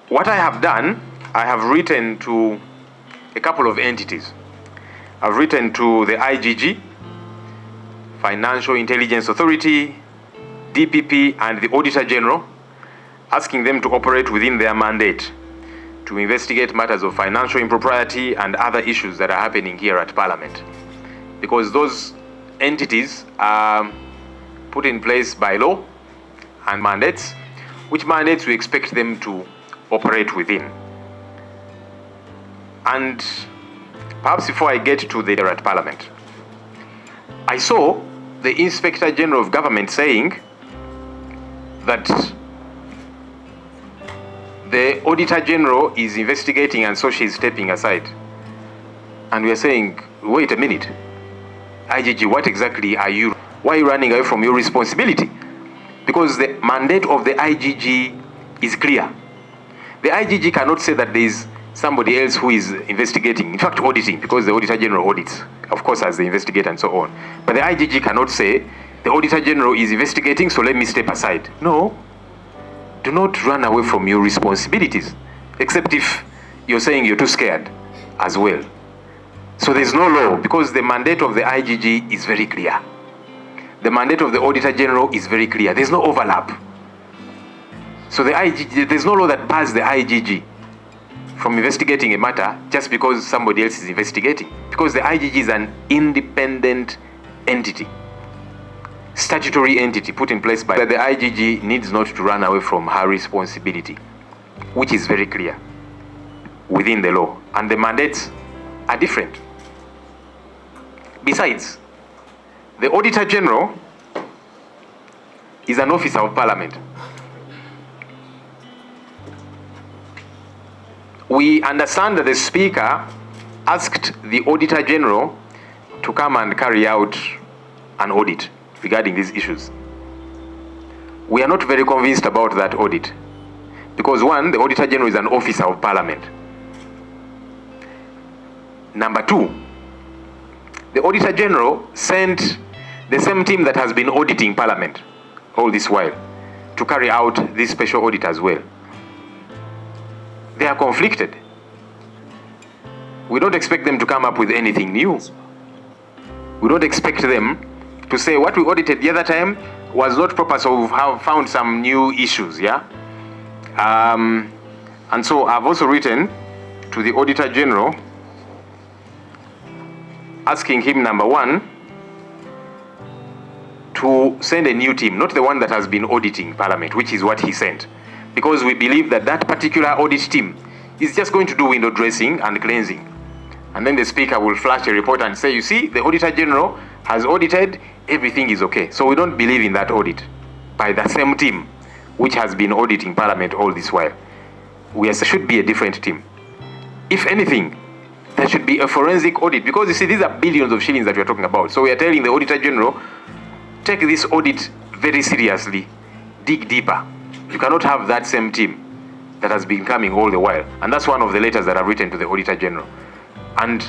What I have done, I have written to a couple of entities. I've written to the IGG, Financial Intelligence Authority, DPP, and the Auditor General, asking them to operate within their mandate to investigate matters of financial impropriety and other issues that are happening here at Parliament. Because those entities are put in place by law and mandates, which mandates we expect them to operate within. And perhaps before I get to the at Parliament, I saw the Inspector General of Government saying that the Auditor General is investigating and so she's stepping aside. And we are saying, wait a minute, IGG, what exactly are you? Why are you running away from your responsibility? Because the mandate of the IGG is clear. The IGG cannot say that there is somebody else who is investigating, in fact auditing, because the Auditor General audits, of course, as the investigator and so on. But the IGG cannot say, the Auditor General is investigating, so let me step aside. No. Do not run away from your responsibilities, except if you're saying you're too scared as well. So there's no law, because the mandate of the IGG is very clear. The mandate of the Auditor General is very clear. There's no overlap. So the IGG, there's no law that bars the IGG from investigating a matter just because somebody else is investigating. Because the IGG is an independent entity, statutory entity put in place by the IGG needs not to run away from her responsibility, which is very clear within the law. And the mandates are different. Besides, the Auditor General is an officer of Parliament. We understand that the Speaker asked the Auditor General to come and carry out an audit regarding these issues. We are not very convinced about that audit because, one, the Auditor General is an officer of Parliament. Number two, the Auditor General sent the same team that has been auditing Parliament all this while to carry out this special audit as well. They are conflicted. We don't expect them to come up with anything new. We don't expect them to say what we audited the other time was not proper, so we have found some new issues, yeah? And so I've also written to the Auditor General asking him, number one, to send a new team, not the one that has been auditing Parliament, which is what he sent. Because we believe that that particular audit team is just going to do window dressing and cleansing. And then the Speaker will flash a report and say, you see, the Auditor General has audited, everything is okay. So we don't believe in that audit by the same team which has been auditing Parliament all this while. There should be a different team. If anything, there should be a forensic audit, because you see, these are billions of shillings that we're talking about. So we are telling the Auditor General, take this audit very seriously, dig deeper. You cannot have that same team that has been coming all the while. And that's one of the letters that I've written to the Auditor General. And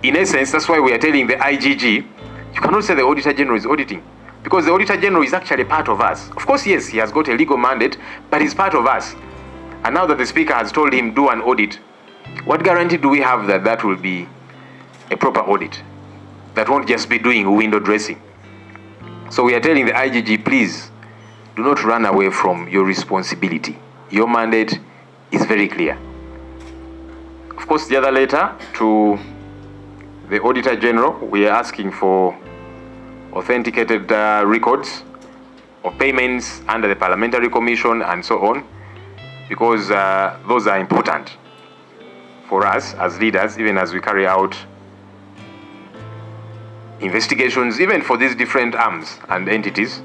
in essence, that's why we are telling the IGG, you cannot say the Auditor General is auditing, because the Auditor General is actually part of us. Of course, yes, he has got a legal mandate, but he's part of us. And now that the Speaker has told him, do an audit, what guarantee do we have that that will be a proper audit? That won't just be doing window dressing. So we are telling the IGG, please, do not run away from your responsibility. Your mandate is very clear. Of course, the other letter to the Auditor General, we are asking for authenticated records of payments under the Parliamentary Commission and so on, because those are important for us as leaders, even as we carry out investigations, even for these different arms and entities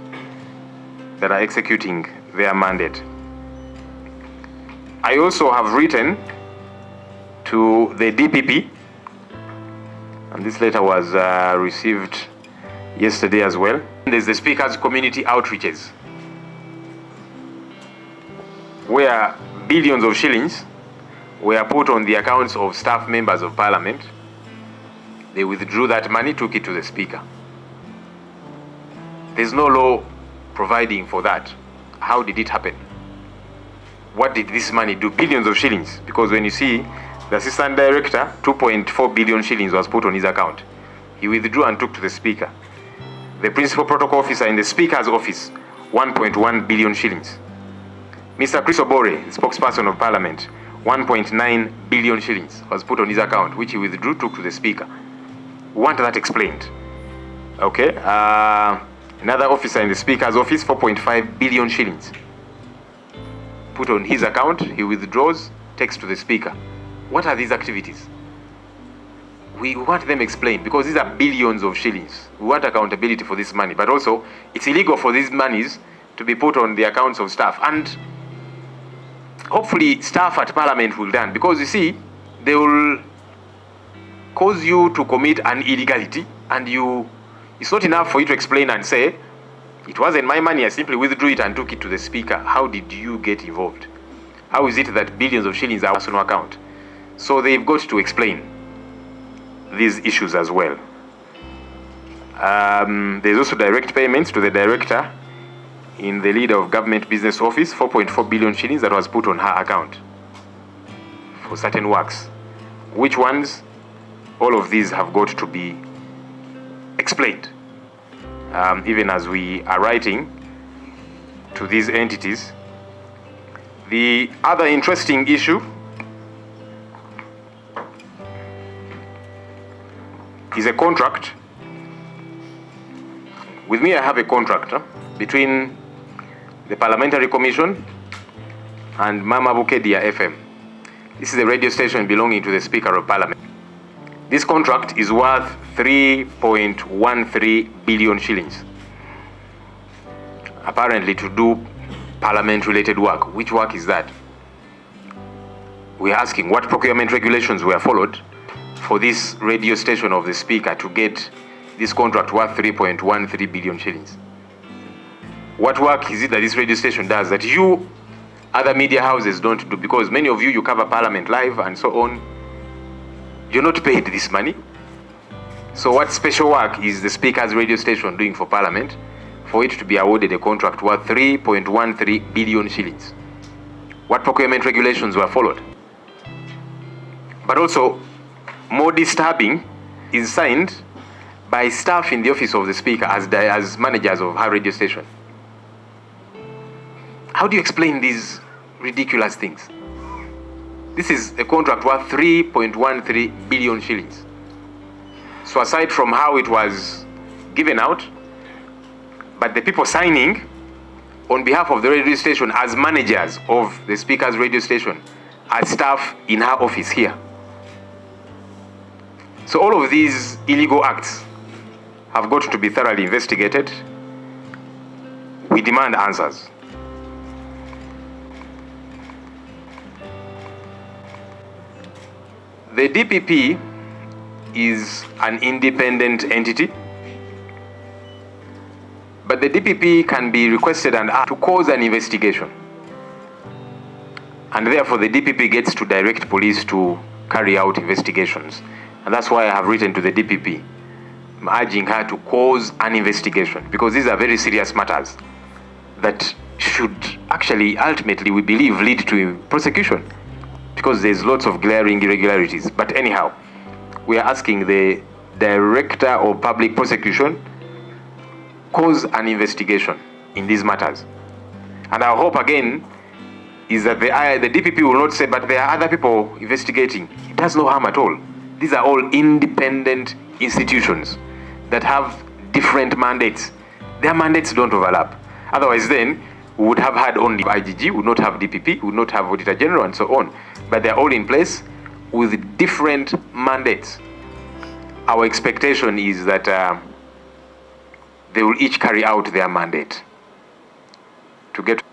that are executing their mandate. I also have written to the DPP, and this letter was received yesterday as well. There's the Speaker's community outreaches, where billions of shillings were put on the accounts of staff members of Parliament. They withdrew that money, took it to the Speaker. There's no law providing for that. How did it happen? what did this money do? Billions of shillings. Because when you see the assistant director, 2.4 billion shillings was put on his account. He withdrew and took to the speaker. The principal protocol officer in the speaker's office, 1.1 billion shillings. Mr. Chris Obore, the spokesperson of parliament, 1.9 billion shillings was put on his account, which he withdrew, took to the speaker. We want that explained. Okay. Another officer in the speaker's office, 4.5 billion shillings put on his account. He withdraws, takes to the speaker. What are these activities? We want them explained, because these are billions of shillings. We want accountability for this money, but also it's illegal for these monies to be put on the accounts of staff. And hopefully staff at parliament will learn, because you see, they will cause you to commit an illegality, and it's not enough for you to explain and say, it wasn't my money, I simply withdrew it and took it to the speaker. How did you get involved? How is it that billions of shillings are on personal account? So they've got to explain these issues as well. There's also direct payments to the director in the leader of government business office, 4.4 billion shillings that was put on her account for certain works. Which ones? All of these have got to be explained. Even as we are writing to these entities. The other interesting issue is a contract. With me, I have a contract between the Parliamentary Commission and Mama Bukedia FM. This is a radio station belonging to the Speaker of Parliament. This contract is worth 3.13 billion shillings. Apparently to do parliament-related work. Which work is that? We're asking what procurement regulations were followed for this radio station of the Speaker to get this contract worth 3.13 billion shillings. What work is it that this radio station does that you other media houses don't do? Because many of you cover Parliament Live and so on. You're not paid this money. So what special work is the Speaker's radio station doing for Parliament for it to be awarded a contract worth 3.13 billion shillings? What procurement regulations were followed? But also, more disturbing, is signed by staff in the office of the Speaker as managers of her radio station. How do you explain these ridiculous things? This is a contract worth 3.13 billion shillings. So aside from how it was given out, but the people signing on behalf of the radio station as managers of the Speaker's radio station are staff in her office here. So all of these illegal acts have got to be thoroughly investigated. We demand answers. The DPP is an independent entity, but the DPP can be requested and asked to cause an investigation. And therefore the DPP gets to direct police to carry out investigations. And that's why I have written to the DPP. I'm urging her to cause an investigation, because these are very serious matters that should actually, ultimately, we believe, lead to prosecution, because there's lots of glaring irregularities. But anyhow, we are asking the Director of Public Prosecution cause an investigation in these matters. And our hope again is that the DPP will not say, but there are other people investigating. It does no harm at all. These are all independent institutions that have different mandates. Their mandates don't overlap. Otherwise then, we would have had only IGG, would not have DPP, would not have Auditor General, and so on. But they're all in place with different mandates. Our expectation is that they will each carry out their mandate to get